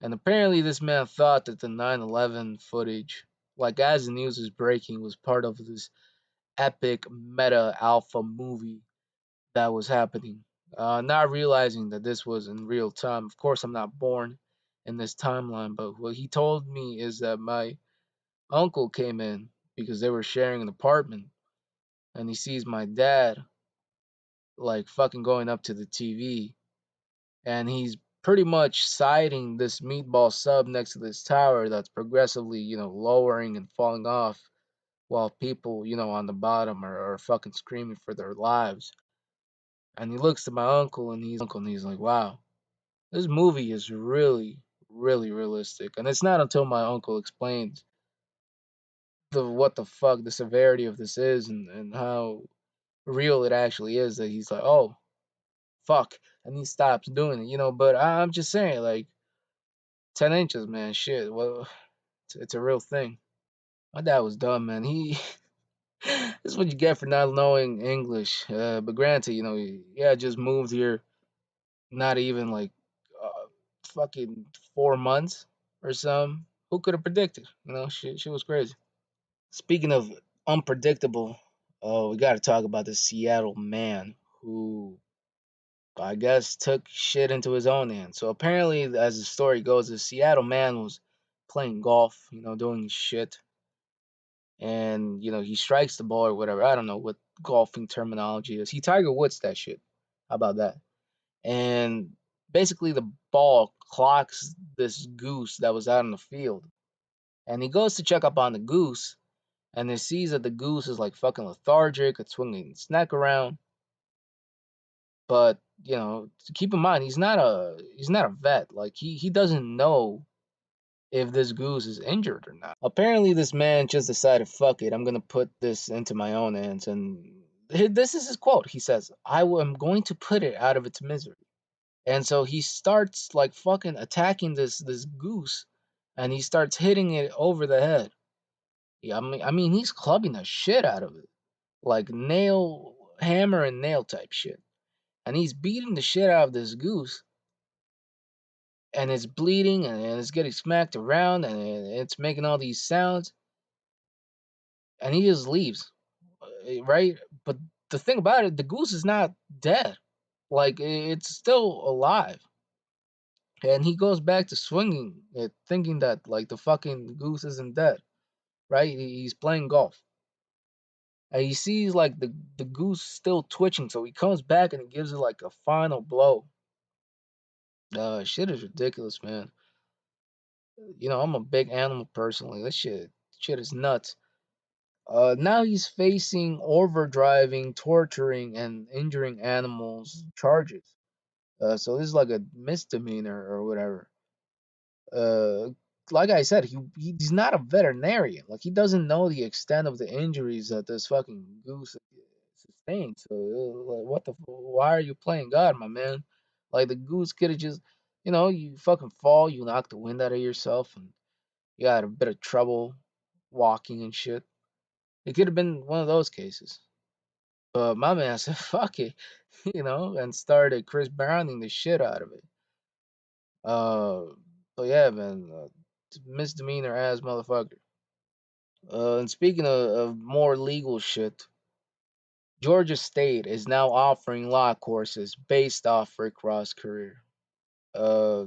And apparently, this man thought that the 9/11 footage, like as the news is breaking, was part of this epic meta alpha movie that was happening. Not realizing that this was in real time. Of course, I'm not born in this timeline, but what he told me is that my uncle came in because they were sharing an apartment, and he sees my dad like fucking going up to the TV, and he's pretty much sighting this meatball sub next to this tower that's progressively, lowering and falling off while people, on the bottom are fucking screaming for their lives. And he looks to my uncle and he's like, wow, this movie is really, really realistic. And it's not until my uncle explains the what the fuck the severity of this is and how real it actually is that he's like, oh, fuck. And he stops doing it, but I'm just saying, like, 10 inches, man. Shit. Well, it's a real thing. My dad was dumb, man. He this is what you get for not knowing English. But granted, yeah, just moved here, not even like fucking 4 months or something. Who could have predicted? She was crazy. Speaking of unpredictable, we got to talk about the Seattle man who I guess took shit into his own hands. So apparently, as the story goes, the Seattle man was playing golf, doing his shit, and he strikes the ball or whatever. I don't know what golfing terminology is. He Tiger Woods that shit. How about that? And basically, the ball clocks this goose that was out in the field, and he goes to check up on the goose, and he sees that the goose is like fucking lethargic, it's swinging its neck around. But keep in mind, he's not a vet. Like he doesn't know if this goose is injured or not. Apparently, this man just decided, fuck it, I'm gonna put this into my own hands. And this is his quote. He says, am going to put it out of its misery. And so he starts like fucking attacking this goose, and he starts hitting it over the head. Yeah, I mean, he's clubbing the shit out of it, like nail, hammer and nail type shit. And he's beating the shit out of this goose, and it's bleeding, and it's getting smacked around, and it's making all these sounds, and he just leaves, right? But the thing about it, the goose is not dead. Like it's still alive, and he goes back to swinging it, thinking that like the fucking goose isn't dead, right? He's playing golf, and he sees like the goose still twitching, so he comes back and he gives it like a final blow. Shit is ridiculous, man. I'm a big animal person. Like that shit is nuts. Now he's facing overdriving, torturing, and injuring animals charges. So this is like a misdemeanor or whatever. Uh, like I said, he's not a veterinarian. Like he doesn't know the extent of the injuries that this fucking goose sustained. So like, why are you playing God, my man? Like the goose could have just, you fucking fall, you knock the wind out of yourself, and you got a bit of trouble walking and shit. It could have been one of those cases. But my man said, fuck it, and started Chris Browning the shit out of it. Uh, but yeah, man, misdemeanor ass motherfucker. And speaking of more legal shit, Georgia State is now offering law courses based off Rick Ross' career. Uh,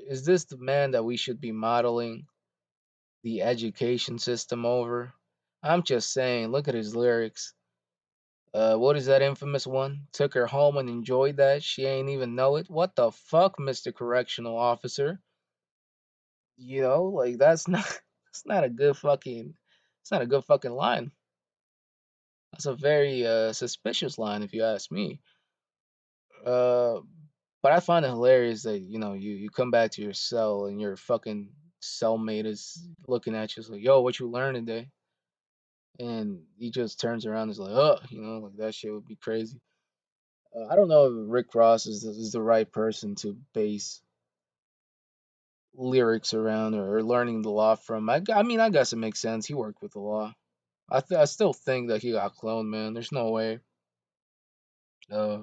is this the man that we should be modeling the education system over? I'm just saying, look at his lyrics. What is that infamous one? Took her home and enjoyed that. She ain't even know it. What the fuck, Mr. Correctional Officer? Like that's not that's not a good fucking it's not a good fucking line. That's a very suspicious line if you ask me. Uh, but I find it hilarious that you come back to your cell and your fucking cellmate is looking at you, it's like, yo, what you learning today? And he just turns around and is like, oh, like that shit would be crazy. I don't know if Rick Ross is the right person to base lyrics around or learning the law from. I mean, I guess it makes sense. He worked with the law. I still think that he got cloned, man. There's no way. Uh,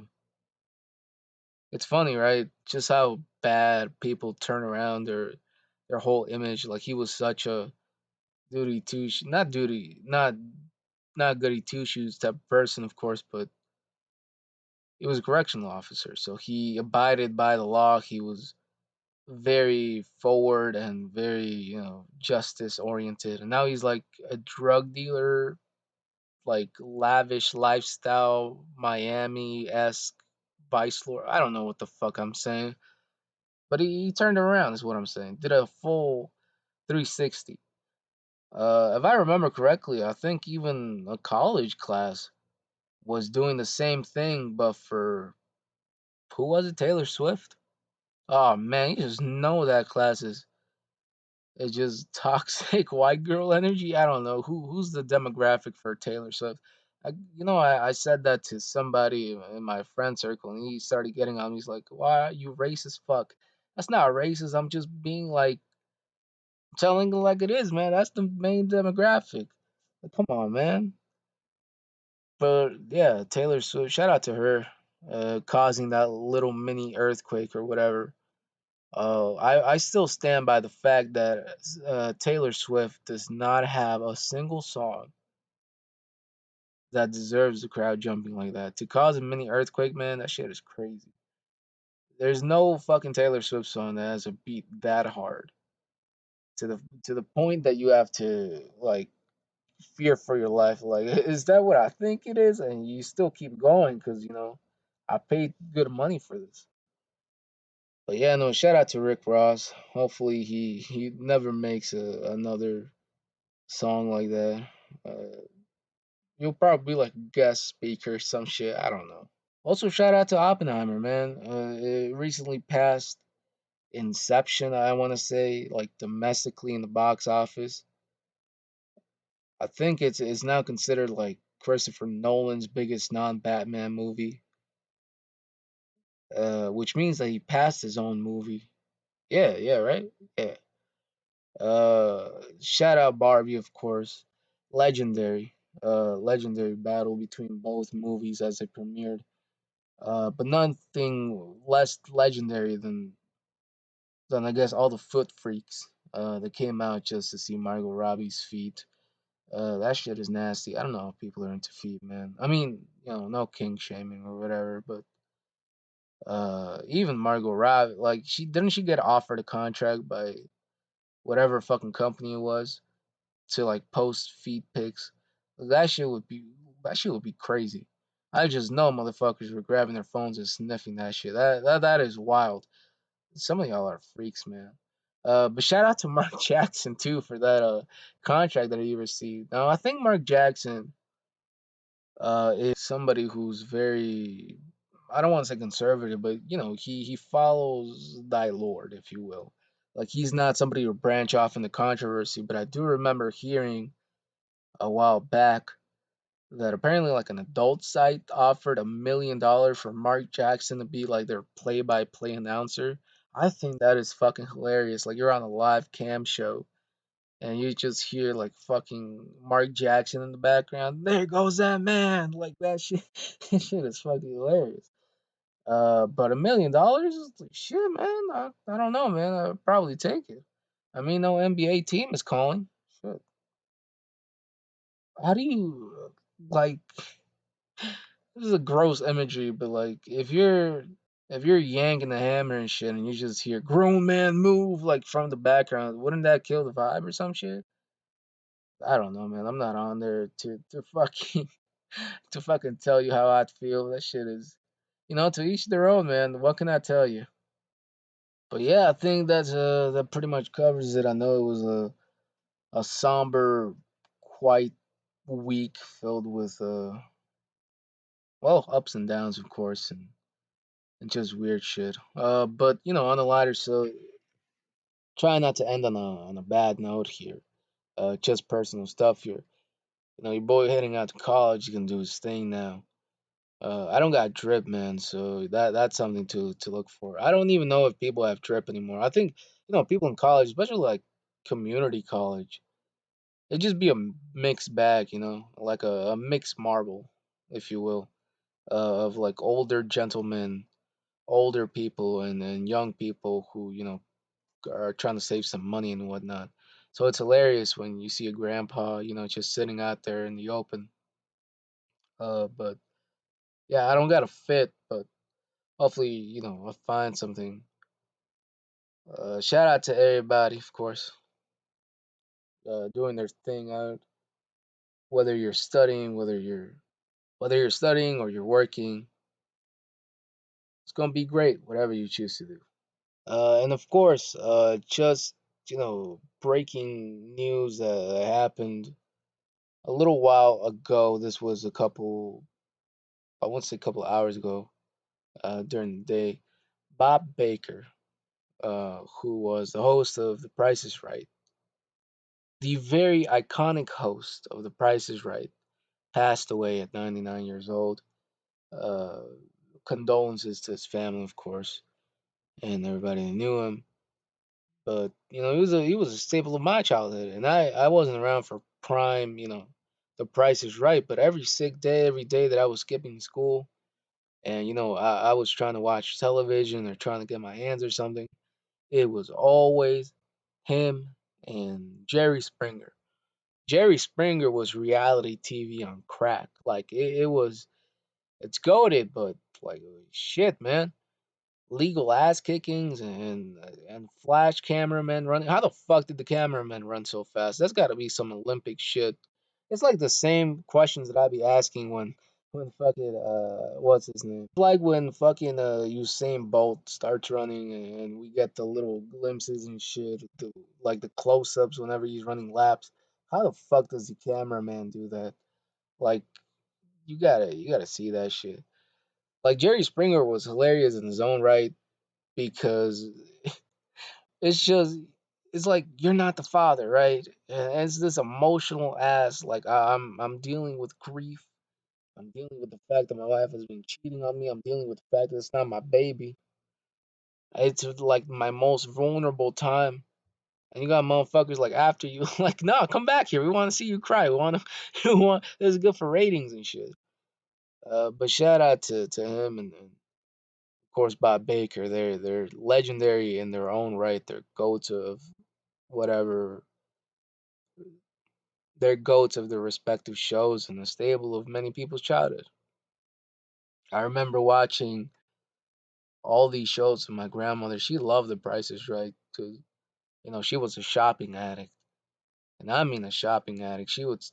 it's funny, right? Just how bad people turn around their whole image. Like he was such a not goody two shoes type of person, of course, but he was a correctional officer, so he abided by the law. He was very forward and very, justice oriented. And now he's like a drug dealer, like lavish lifestyle, Miami esque vice lord. I don't know what the fuck I'm saying, but he turned around. Is what I'm saying. Did a full 360. If I remember correctly, I think even a college class was doing the same thing, but for who was it? Taylor Swift. Oh man, you just know that class is it's just toxic white girl energy. I don't know who's the demographic for Taylor Swift. I said that to somebody in my friend circle, and he started getting on me. He's like, "Why are you racist? Fuck." That's not racist. I'm just being like telling it like it is, man. That's the main demographic. Like, come on, man. But yeah, Taylor Swift, shout out to her, causing that little mini earthquake or whatever. I still stand by the fact that Taylor Swift does not have a single song that deserves the crowd jumping like that. To cause a mini earthquake, man, that shit is crazy. There's no fucking Taylor Swift song that has a beat that hard to the point that you have to like fear for your life. Like, is that what I think it is? And you still keep going because I paid good money for this. But yeah, no, shout out to Rick Ross. Hopefully he never makes another song like that. Uh, You'll probably be like a guest speaker, some shit. I don't know. Also, shout out to Oppenheimer, man. It recently passed Inception, I want to say, like domestically in the box office. I think it's now considered like Christopher Nolan's biggest non-Batman movie, which means that he passed his own movie. Yeah, yeah, right. Yeah. Shout out Barbie, of course. Legendary, legendary battle between both movies as they premiered. But nothing less legendary than I guess all the foot freaks that came out just to see Margot Robbie's feet. That shit is nasty. I don't know if people are into feet, man. I mean, no king shaming or whatever, but even Margot Robbie, like she get offered a contract by whatever fucking company it was to like post feet pics. That shit would be that shit would be crazy. I just know motherfuckers were grabbing their phones and sniffing that shit. That is wild. Some of y'all are freaks, man. But shout out to Mark Jackson too for that contract that he received. Now I think Mark Jackson is somebody who's very, I don't want to say conservative, but he follows thy Lord, if you will. Like he's not somebody who branch off into controversy, but I do remember hearing a while back that apparently like an adult site offered $1 million for Mark Jackson to be like their play-by-play announcer. I think that is fucking hilarious. Like you're on a live cam show and you just hear like fucking Mark Jackson in the background. There goes that man. Like that shit. That shit is fucking hilarious. But $1 million, shit, man. I don't know, man. I'd probably take it. I mean, no NBA team is calling. Shit. How do you like? This is a gross imagery, but like if you're yanking the hammer and shit, and you just hear grown man move like from the background, wouldn't that kill the vibe or some shit? I don't know, man. I'm not on there to fucking to fucking tell you how I feel. That shit is, to each their own, man. What can I tell you? But yeah, I think that pretty much covers it. I know it was a somber, quite week filled with well, ups and downs, of course, and just weird shit. But on the lighter, so try not to end on a bad note here. Just personal stuff here. Your boy heading out to college, he can do his thing now. I don't got drip, man, so that's something to look for. I don't even know if people have drip anymore. I think people in college, especially like community college, it just be a mixed bag, like a mixed marble, if you will, of like older gentlemen, older people, and young people who are trying to save some money and whatnot. So it's hilarious when you see a grandpa, just sitting out there in the open. But yeah, I don't got a fit, but hopefully, I'll find something. Shout out to everybody, of course, doing their thing out. Whether you're studying, whether you're studying or you're working, it's gonna be great, whatever you choose to do. And of course, just breaking news that happened a little while ago. This was I won't say a couple of hours ago, during the day. Bob Baker, who was the host of The Price is Right, the very iconic host of The Price is Right, passed away at 99 years old. Uh, Condolences to his family, of course. and everybody knew him. But he was a staple of my childhood, and I wasn't around for prime. The Price is Right. But every sick day, every day that I was skipping school, and I was trying to watch television or trying to get my hands or something, it was always him and Jerry Springer. Jerry Springer was reality TV on crack. Like it's goaded, but like shit, man. Legal ass kickings and flash cameramen running. How the fuck did the cameramen run so fast? That's got to be some Olympic shit. It's like the same questions that I'd be asking when fucking what's his name? It's like when fucking Usain Bolt starts running and we get the little glimpses and shit, like the close-ups whenever he's running laps. How the fuck does the cameraman do that? Like you gotta see that shit. Like Jerry Springer was hilarious in his own right because it's just it's like you're not the father, right? And it's this emotional ass like I'm dealing with grief. I'm dealing with the fact that my wife has been cheating on me. I'm dealing with the fact that it's not my baby. It's like my most vulnerable time. And you got motherfuckers like after you, like, no, come back here. We want to see you cry. We want to, we want. This is good for ratings and shit. But shout out to him and of course Bob Baker. They're legendary in their own right. They're goats of whatever. They're goats of their respective shows and a stable of many people's childhood. I remember watching all these shows with my grandmother. She loved The Price is Right because she was a shopping addict, and I mean a shopping addict. She would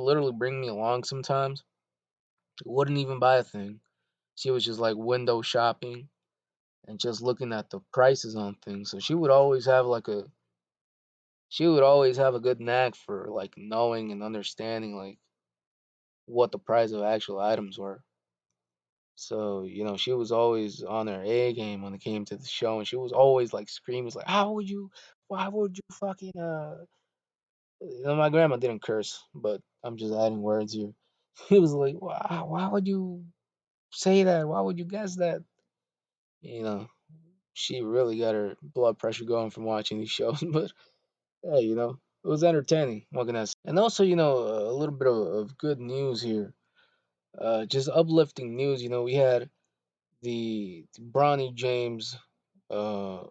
literally bring me along sometimes. Wouldn't even buy a thing. She was just like window shopping and just looking at the prices on things. So she would always have a good knack for like knowing and understanding like what the price of actual items were. So, she was always on her A game when it came to the show, and she was always like screaming, like, why would you fucking, my grandma didn't curse, but I'm just adding words here. He was like, why would you say that? Why would you guess that? You know, she really got her blood pressure going from watching these shows, but hey, it was entertaining. What can I say? And also, a little bit of good news here. Just uplifting news. We had the Bronny James uh,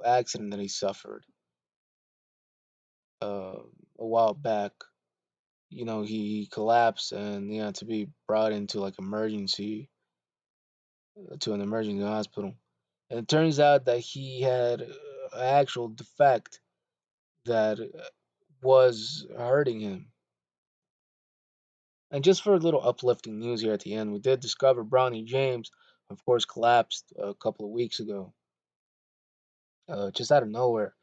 accident that he suffered uh, a while back. He collapsed and he had to be brought into like emergency to an emergency hospital. And it turns out that he had an actual defect that was hurting him. And just for a little uplifting news here at the end, we did discover Bronny James, of course, collapsed a couple of weeks ago, just out of nowhere.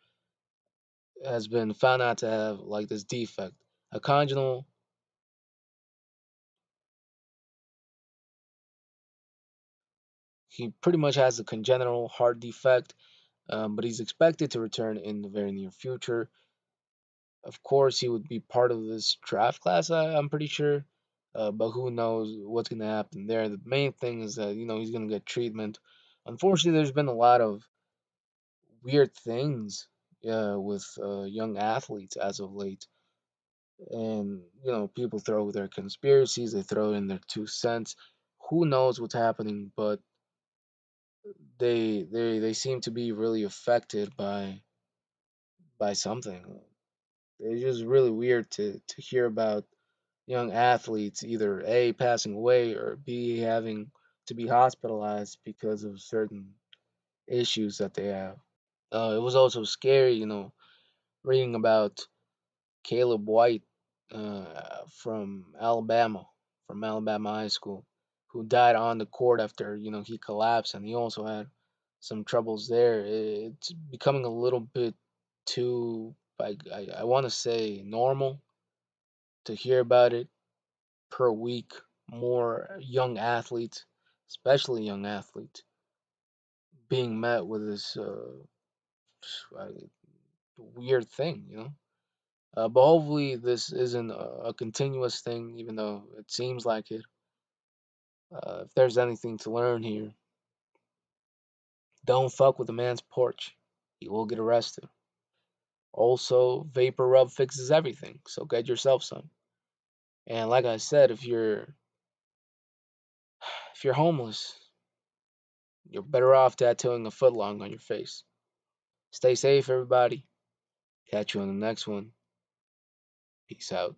Has been found out to have like this defect, a congenital. He pretty much has a congenital heart defect, but he's expected to return in the very near future. Of course, he would be part of this draft class. I'm pretty sure, but who knows what's gonna happen there. The main thing is that he's gonna get treatment. Unfortunately, there's been a lot of weird things, with young athletes as of late, and people throw their conspiracies, they throw in their 2 cents. Who knows what's happening, but they seem to be really affected by something. It's just really weird to hear about young athletes either A passing away or B having to be hospitalized because of certain issues that they have. It was also scary, reading about Caleb White from Alabama High School, who died on the court after he collapsed, and he also had some troubles there. It's becoming a little bit too, I want to say, normal to hear about it per week. More young athletes, especially young athletes, being met with this uh, weird thing. But hopefully this isn't a continuous thing, even though it seems like it. If there's anything to learn here, Don't fuck with a man's porch. You will get arrested. Also, vapor rub fixes everything, so get yourself some. And like I said, if you're homeless, you're better off tattooing a footlong on your face. Stay safe, everybody. Catch you on the next one. Peace out.